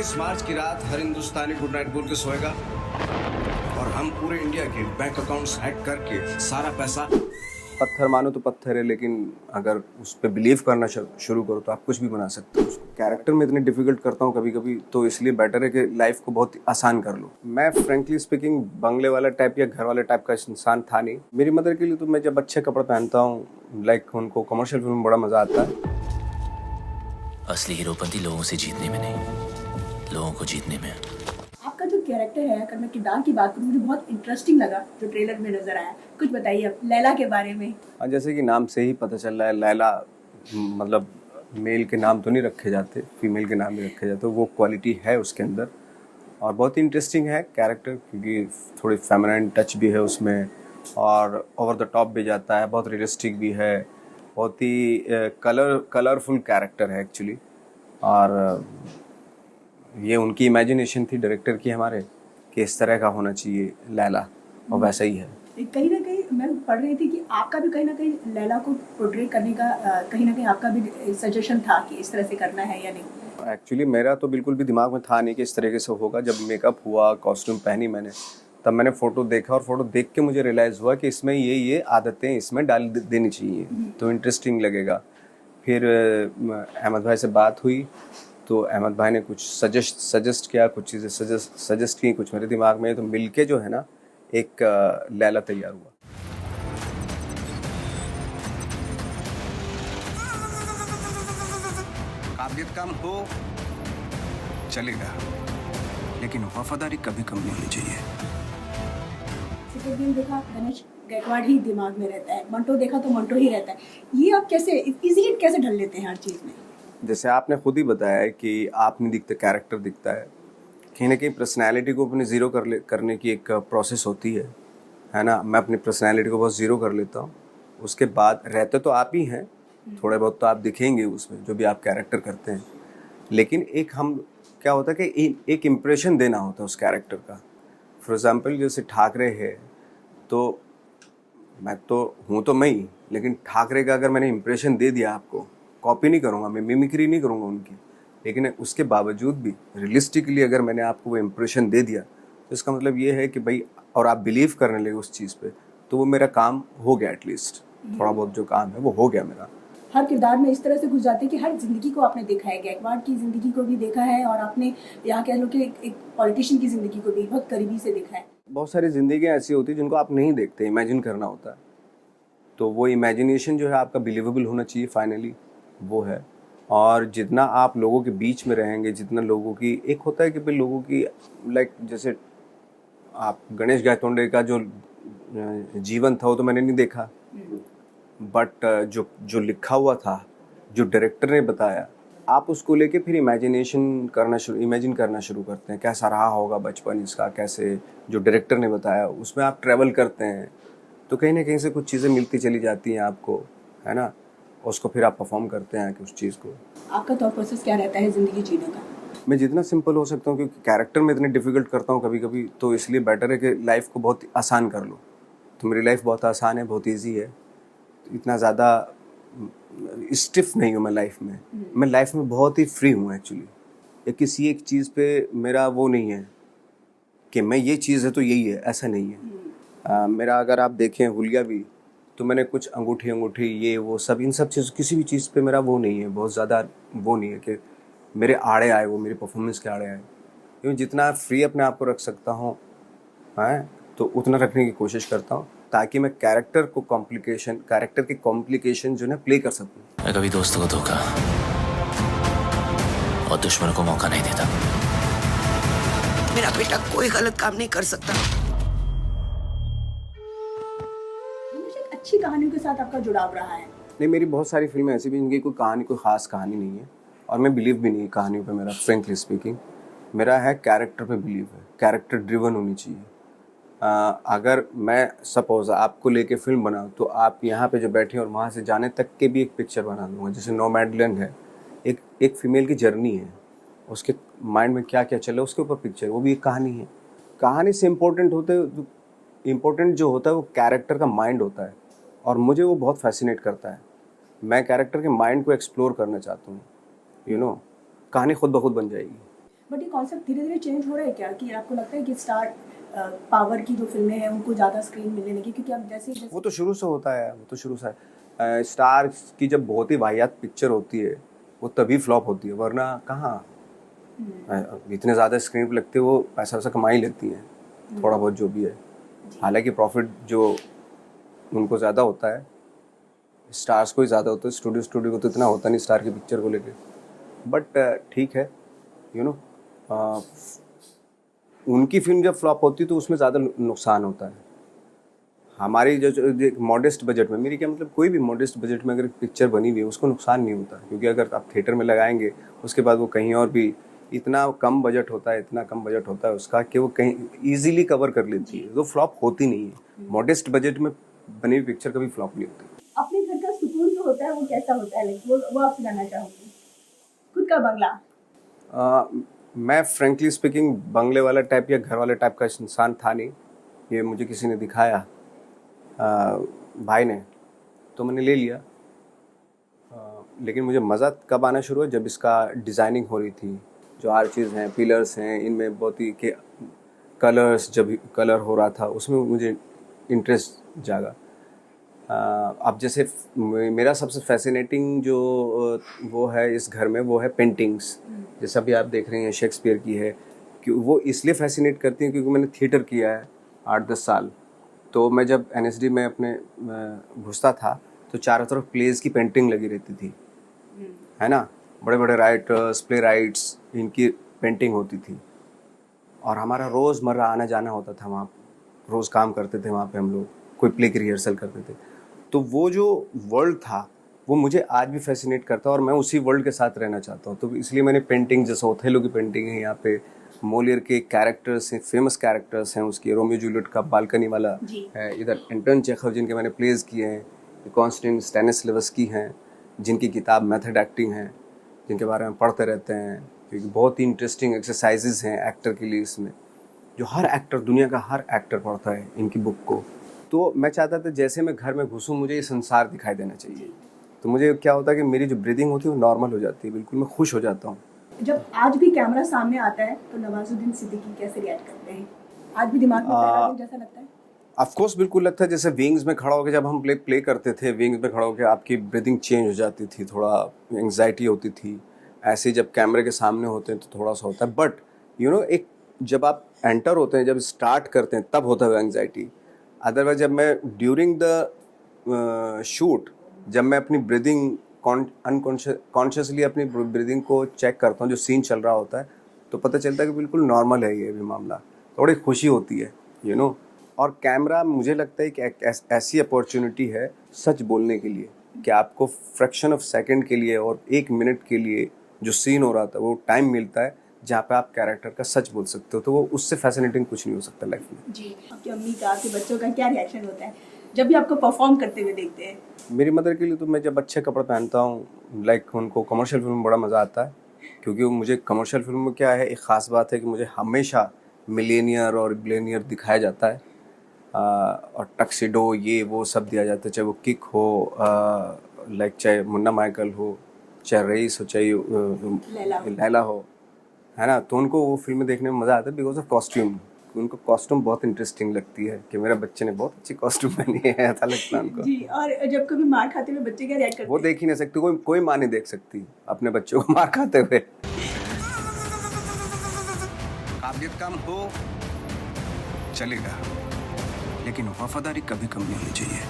21 मार्च की रात हर हिंदुस्तानी good night बोल के सोएगा और हम पूरे इंडिया के बैंक अकाउंट्स हैक करके सारा पैसा। पत्थर मानो तो पत्थर है, लेकिन अगर उस पर बिलीव करना शुरू करो तो आप कुछ भी बना सकते हो। उसको कैरेक्टर में इतने डिफिकल्ट करता हूँ कभी कभी, तो इसलिए बेटर है कि लाइफ को बहुत आसान कर लो। मैं फ्रेंकली स्पीकिंग बंगले वाला टाइप या घर वाले टाइप का इंसान था नहीं। मेरी मदर के लिए तो मैं जब अच्छे कपड़े पहनता हूँ, लाइक उनको कमर्शियल फिल्म में बड़ा मजा आता है। असली हीरोपंती लोगों से जीतने में नहीं, लोगों को जीतने में। आपका जो कैरेक्टर है, अगर मैं किरदार की बात करूँ, मुझे बहुत इंटरेस्टिंग लगा जो ट्रेलर में नजर आया। कुछ बताइए आप लैला के बारे में। जैसे कि नाम से ही पता चल रहा है, लैला मतलब मेल के नाम तो नहीं रखे जाते, फीमेल के नाम ही रखे जाते। वो क्वालिटी है उसके अंदर और बहुत इंटरेस्टिंग है कैरेक्टर, क्योंकि थोड़ी फेमिनाइन टच भी है उसमें और ओवर द टॉप भी जाता है, बहुत रियलिस्टिक भी है, बहुत ही कलरफुल कैरेक्टर है एक्चुअली। और ये उनकी इमेजिनेशन थी डायरेक्टर की हमारे कि इस तरह का होना चाहिए लैला, और वैसा ही है। कहीं ना कहीं मैं पढ़ रही थी कि आपका भी कहीं ना कहीं लैला को पोर्ट्रे करने का कहीं ना कहीं आपका भी सजेशन था कि इस तरह से करना है या नहीं। एक्चुअली मेरा तो बिल्कुल भी दिमाग में था नहीं कि इस तरीके से होगा। जब मेकअप हुआ, कॉस्ट्यूम पहनी मैंने, तब मैंने फ़ोटो देखा और फोटो देख के मुझे रियलाइज़ हुआ कि इसमें ये आदतें इसमें डाल देनी चाहिए तो इंटरेस्टिंग लगेगा। फिर अहमद भाई से बात हुई तो अहमद भाई ने कुछ सजेस्ट किया, कुछ चीज़ें सजेस्ट की, कुछ मेरे दिमाग में, तो मिलके जो है ना एक लैला तैयार हुआ। काबिलियत कम हो चलेगा, लेकिन वफादारी कभी कम नहीं होनी चाहिए। क्रिकेट गेम देखा, गणेश गायकवाड़ ही दिमाग में रहता है, मंटो देखा तो मंटो ही रहता है। ये आप कैसे इजीली कैसे ढल लेते हैं हर चीज़ में? जैसे आपने खुद ही बताया है कि आप नहीं दिखते, कैरेक्टर दिखता है। कहीं ना कहीं पर्सनैलिटी को अपने ज़ीरो करने की एक प्रोसेस होती है ना। मैं अपनी पर्सनैलिटी को बहुत ज़ीरो कर लेता हूँ, उसके बाद रहते तो आप ही हैं, थोड़े बहुत तो आप दिखेंगे उसमें जो भी आप कैरेक्टर करते हैं, लेकिन एक हम क्या होता है कि एक इम्प्रेशन देना होता है उस कैरेक्टर का। फॉर एग्ज़ाम्पल जैसे ठाकरे है, तो मैं तो हूँ तो मैं ही, लेकिन ठाकरे का अगर मैंने इम्प्रेशन दे दिया आपको, कॉपी नहीं करूँगा, मैं मिमिक्री नहीं करूँगा उनकी, लेकिन उसके बावजूद भी रियलिस्टिकली अगर मैंने आपको वो इम्प्रेशन दे दिया, तो इसका मतलब ये है कि भाई, और आप बिलीव करने लगे उस चीज़ पे, तो वो मेरा काम हो गया। एटलीस्ट थोड़ा बहुत जो काम है वो हो गया मेरा। हर किरदार में इस तरह से घुस जाते हैं कि हर जिंदगी को आपने देखा है, गायकवाड़ की जिंदगी को भी देखा है और आपने यहाँ कह लो कि एक पॉलिटिशियन की जिंदगी को भी बहुत करीबी से देखा है। बहुत सारी जिंदगियाँ ऐसी होती है जिनको आप नहीं देखते, इमेजिन करना होता है, तो वो इमेजिनेशन जो है आपका बिलीवेबल होना चाहिए, फाइनली वो है। और जितना आप लोगों के बीच में रहेंगे, जितना लोगों की एक होता है कि भाई लोगों की, लाइक जैसे आप गणेश गायतोंडे का जो जीवन था वो तो मैंने नहीं देखा, बट जो लिखा हुआ था, जो डायरेक्टर ने बताया, आप उसको लेके फिर इमेजिन करना शुरू करते हैं, कैसा रहा होगा बचपन इसका, कैसे जो डायरेक्टर ने बताया उसमें आप ट्रैवल करते हैं, तो कहीं ना कहीं से कुछ चीज़ें मिलती चली जाती हैं आपको, है ना। उसको फिर आप परफॉर्म करते हैं कि उस चीज़ को। आपका थॉट प्रोसेस क्या रहता है जिंदगी जीने का? मैं जितना सिंपल हो सकता हूँ, क्योंकि कैरेक्टर में इतने डिफिकल्ट करता हूँ कभी कभी, तो इसलिए बेटर है कि लाइफ को बहुत आसान कर लो। तो मेरी लाइफ बहुत आसान है, बहुत ईजी है, इतना ज़्यादा स्टिफ नहीं हूँ मैं लाइफ में। मैं लाइफ में बहुत ही फ्री हूँ एक्चुअली। या किसी एक चीज़ पे मेरा वो नहीं है कि मैं ये चीज़ है तो यही है, ऐसा नहीं है। मेरा अगर आप देखें हुलिया भी, तो मैंने कुछ अंगूठी ये वो सब, इन सब चीज़, किसी भी चीज़ पे मेरा वो नहीं है, बहुत ज़्यादा वो नहीं है कि मेरे आड़े आए, वो मेरी परफॉर्मेंस के आड़े आए। क्योंकि जितना फ्री अपने आप को रख सकता हूँ, हैं, तो उतना रखने की कोशिश करता हूँ, ताकि मैं कैरेक्टर की कॉम्प्लिकेशन जो है प्ले कर सकूँ। मैं कभी दोस्तों को धोखा और दुश्मनों को मौका नहीं देता। मेरा बेटा कोई गलत काम नहीं कर सकता। हमेशा अच्छी कहानियों के साथ आपका जुड़ाव रहा है। नहीं, मेरी बहुत सारी फिल्में ऐसी भी जिनकी कोई ख़ास कहानी नहीं है, और मैं बिलीव भी नहीं कहानियों पे। मेरा फ्रेंकली स्पीकिंग मेरा है कैरेक्टर पे बिलीव है, कैरेक्टर ड्रिवन होनी चाहिए। अगर मैं सपोज आपको लेके फिल्म बनाऊँ, तो आप यहाँ पे जो बैठे और वहाँ से जाने तक के भी एक पिक्चर बना दूँगा। जैसे नोमैडलैंड है, एक फीमेल की जर्नी है, उसके माइंड में क्या क्या चले उसके ऊपर पिक्चर, वो भी एक कहानी है। कहानी से इम्पोर्टेंट जो होता है वो कैरेक्टर का माइंड होता है, और मुझे वो बहुत फैसिनेट करता है। मैं कैरेक्टर के माइंड को एक्सप्लोर करना चाहता हूँ, कहानी खुद ब खुद बन जाएगी। बट ये कॉन्सेप्ट धीरे धीरे चेंज हो रहा है क्या, कि आपको लगता है कि स्टार पावर की जो फिल्में हैं उनको ज़्यादा स्क्रीन मिलने लगी, क्योंकि अब जैसे वो तो शुरू से होता है, वो तो शुरू से है। स्टार की जब बहुत ही वाहियात पिक्चर होती है वो तभी फ्लॉप होती है, वरना कहाँ इतने ज़्यादा स्क्रीन पे लगते वो पैसा वैसा कमा ही लेती हैं, थोड़ा बहुत जो भी है। हालांकि प्रॉफिट जो उनको ज़्यादा होता है, स्टार्स को ही ज़्यादा होता है, स्टूडियो को तो इतना होता नहीं स्टार की पिक्चर को लेके। बट ठीक है, यू नो उनकी फिल्म जब फ्लॉप होती है तो उसमें ज़्यादा नुकसान होता है। हमारी जो मॉडेस्ट बजट में, मेरी क्या मतलब, कोई भी मॉडेस्ट बजट में अगर पिक्चर बनी हुई है उसको नुकसान नहीं होता, क्योंकि अगर आप थिएटर में लगाएंगे उसके बाद वो कहीं और भी इतना कम बजट होता है उसका कि वो कहीं इजीली कवर कर लेती है, तो फ्लॉप होती नहीं है। मॉडेस्ट बजट में बनी हुई पिक्चर कभी फ्लॉप नहीं होती। अपने घर का सुकून जो होता है वो कैसा होता है, वो आपसे जानना चाहूँगी। खुद का बंगला। मैं फ्रेंकली स्पीकिंग बंगले वाला टाइप या घर वाले टाइप का इंसान था नहीं, ये मुझे किसी ने दिखाया, भाई ने, तो मैंने ले लिया। लेकिन मुझे मज़ा कब आना शुरू हुआ, जब इसका डिज़ाइनिंग हो रही थी, जो हर चीज़ हैं, पिलर्स हैं, इनमें बहुत ही के कलर्स, जब कलर हो रहा था उसमें मुझे इंटरेस्ट जागा। अब जैसे मेरा सबसे फैसिनेटिंग जो वो है इस घर में, वो है पेंटिंग्स। जैसा भी आप देख रहे हैं शेक्सपियर की है, कि वो इसलिए फैसिनेट करती हैं क्योंकि मैंने थिएटर किया है 8-10 साल। तो मैं जब NSD में अपने घुसता था तो चारों तरफ प्लेस की पेंटिंग लगी रहती थी, है ना, बड़े बड़े राइटर्स, प्ले राइट्स, इनकी पेंटिंग होती थी। और हमारा रोज़मर्रा आना जाना होता था वहाँ, रोज़ काम करते थे वहाँ पे हम लोग, कोई प्ले की रिहर्सल करते थे। तो वो जो वर्ल्ड था वो मुझे आज भी फैसिनेट करता है और मैं उसी वर्ल्ड के साथ रहना चाहता हूँ। तो इसलिए मैंने पेंटिंग, जैसे ओथेलो की पेंटिंग है यहाँ पे, मोलियर के कैरेक्टर्स हैं, फेमस कैरेक्टर्स हैं उसकी, रोमियो जूलियट का बालकनी वाला है, इधर एंटोन चेखव जिनके मैंने प्लेज किए हैं, कॉन्स्टेंटिन स्टैनिस्लावस्की हैं जिनकी किताब मेथड एक्टिंग है, जिनके बारे में पढ़ते रहते हैं, क्योंकि बहुत ही इंटरेस्टिंग एक्सरसाइजेज हैं एक्टर के लिए इसमें, जो हर एक्टर, दुनिया का हर एक्टर पढ़ता है इनकी बुक को। तो मैं चाहता था जैसे मैं घर में घुसूँ मुझे ये संसार दिखाई देना चाहिए। तो मुझे क्या होता है कि मेरी जो ब्रीदिंग होती है वो नॉर्मल हो जाती है, बिल्कुल मैं खुश हो जाता हूँ। जब आज भी कैमरा सामने आता है तो नवाजुद्दीन सिद्दीकी कैसे रिएक्ट करते हैं? आज भी दिमाग में पैराडाइज जैसा लगता है? ऑफ कोर्स बिल्कुल लगता है। जैसे विंग्स में खड़ा होकर जब हम प्ले करते थे, विंग्स में खड़ा होकर आपकी ब्रीदिंग चेंज हो जाती थी, थोड़ा एंग्जाइटी होती थी। ऐसे जब कैमरे के सामने होते हैं तो थोड़ा सा होता है, बट यू नो एक जब आप एंटर होते हैं, जब स्टार्ट करते हैं तब होता है एंग्जाइटी। अदरवाइज जब मैं ड्यूरिंग द शूट, जब मैं अपनी ब्रीदिंग कॉन्शियसली अपनी ब्रीदिंग को चेक करता हूँ, जो सीन चल रहा होता है, तो पता चलता है कि बिल्कुल नॉर्मल है ये भी मामला। थोड़ी खुशी होती है, यू नो। और कैमरा मुझे लगता है कि एक ऐसी अपॉर्चुनिटी है सच बोलने के लिए, कि आपको फ्रैक्शन ऑफ सेकंड के लिए और 1 मिनट के लिए जो सीन हो रहा था वो टाइम मिलता है जहाँ पे आप कैरेक्टर का सच बोल सकते हो। तो वो उससे फैसिनेटिंग कुछ नहीं हो सकता लाइफ में। जी, आपकी अम्मी का, आपके बच्चों का क्या रिएक्शन होता है जब भी आपको परफॉर्म करते हुए देखते हैं? मेरी मदर के लिए तो मैं जब अच्छे कपड़े पहनता हूँ, लाइक उनको कमर्शियल फिल्म में बड़ा मज़ा आता है, क्योंकि मुझे कमर्शियल फिल्म में क्या है, एक ख़ास बात है कि मुझे हमेशा मिलेनियर और बिलेनियर दिखाया जाता है, और टक्सिडो ये वो सब दिया जाता है, चाहे वो किक हो, लाइक चाहे मुन्ना माइकल हो, चाहे रईस हो, चाहे लैला हो, है ना। तो उनको वो फिल्में देखने में मज़ा आता है बिकॉज ऑफ कॉस्ट्यूम। उनको कॉस्ट्यूम बहुत इंटरेस्टिंग लगती है कि मेरे बच्चे ने बहुत अच्छी कॉस्ट्यूम पहनी है, ऐसा लगता है उनको। जी, और जब कभी मार खाते हुए बच्चे क्या रिएक्ट करते हैं? वो देख ही नहीं सकती, कोई माँ नहीं देख सकती अपने बच्चों को मार खाते हुए। काबिलियत कम हो चलेगा, लेकिन वफादारी कभी कम नहीं होनी चाहिए।